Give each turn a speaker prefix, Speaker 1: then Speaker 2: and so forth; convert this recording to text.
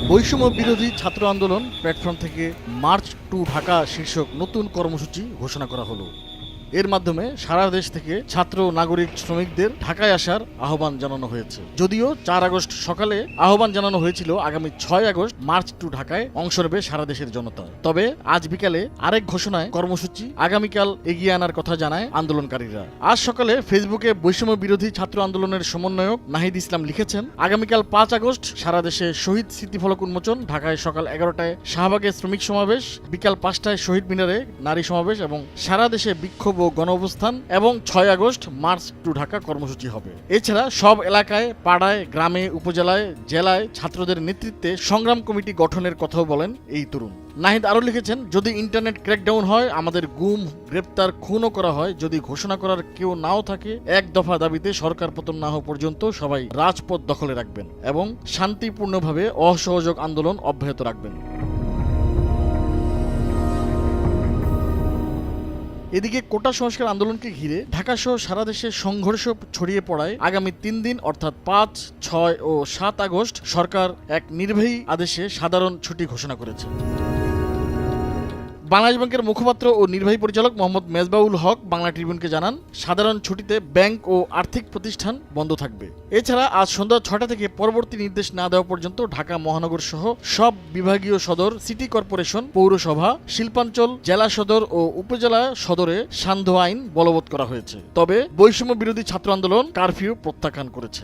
Speaker 1: বৈষম্য বিরোধী ছাত্র আন্দোলন প্ল্যাটফর্ম থেকে মার্চ টু ঢাকা শীর্ষক নতুন কর্মসূচি ঘোষণা করা হলো। এর মাধ্যমে সারা দেশ থেকে ছাত্র, নাগরিক, শ্রমিকদের ঢাকায় আসার আহ্বান জানানো হয়েছে। যদিও 4 আগস্ট সকালে আহ্বান জানানো হয়েছিল আগামী 6 আগস্ট মার্চ টু ঢাকায় অংশ নেবে সারা দেশের জনতা। তবে আজ বিকালে আরেক ঘোষণায় কর্মসূচি আগামীকাল এগিয়ে আনার কথা জানায় আন্দোলনকারীরা। আজ সকালে ফেসবুকে বৈষম্য বিরোধী ছাত্র আন্দোলনের সমন্বয়ক নাহিদ ইসলাম লিখেছেন, আগামীকাল 5 আগস্ট সারা দেশে শহীদ স্মৃতিফলক উন্মোচন, ঢাকায় সকাল 11টায় শাহবাগে শ্রমিক সমাবেশ, বিকাল 5টায় শহীদ মিনারে নারী সমাবেশ এবং সারা দেশে বিক্ষোভ ও গণ অবস্থান এবং 6 আগস্ট মার্চ টু ঢাকা কর্মসূচি হবে। এছাড়া সব এলাকায়, পাড়ায়, গ্রামে, উপজেলায়, জেলায় ছাত্রদের নেতৃত্বে সংগ্রাম কমিটি গঠনের কথাও বলেন এই তরুণ। নাহিদ আরও লিখেছেন, যদি ইন্টারনেট ক্র্যাকডাউন হয়, আমাদের গুম, গ্রেপ্তার, খুনও করা হয়, যদি ঘোষণা করার কেউ নাও থাকে, এক দফা দাবিতে সরকার পতন না হওয়া পর্যন্ত সবাই রাজপথ দখলে রাখবেন এবং শান্তিপূর্ণভাবে অসহযোগ আন্দোলন অব্যাহত রাখবেন। এদিকে কোটা সংস্কার আন্দোলনকে ঘিরে ঢাকাসহ সারা দেশে সংঘর্ষ ছড়িয়ে পড়ায় আগামী 3 দিন অর্থাৎ 5, 6 ও 7 আগস্ট সরকার এক নির্বাহী আদেশে সাধারণ ছুটি ঘোষণা করেছে। বাংলাদেশ ব্যাংকের মুখপাত্র ও নির্বাহী পরিচালক মোহাম্মদ মেজবাউল হক বাংলা ট্রিবিউনকে জানান, সাধারণ ছুটিতে ব্যাংক ও আর্থিক প্রতিষ্ঠান বন্ধ থাকবে। এছাড়া আজ সন্ধ্যা 6টা থেকে পরবর্তী নির্দেশ না দেওয়া পর্যন্ত ঢাকা মহানগর সহ সব বিভাগীয় সদর, সিটি কর্পোরেশন, পৌরসভা, শিল্পাঞ্চল, জেলা সদর ও উপজেলা সদরে সান্ধ্য আইন বলবৎ করা হয়েছে। তবে বৈষম্য বিরোধী ছাত্র আন্দোলন কারফিউ প্রত্যাখ্যান করেছে।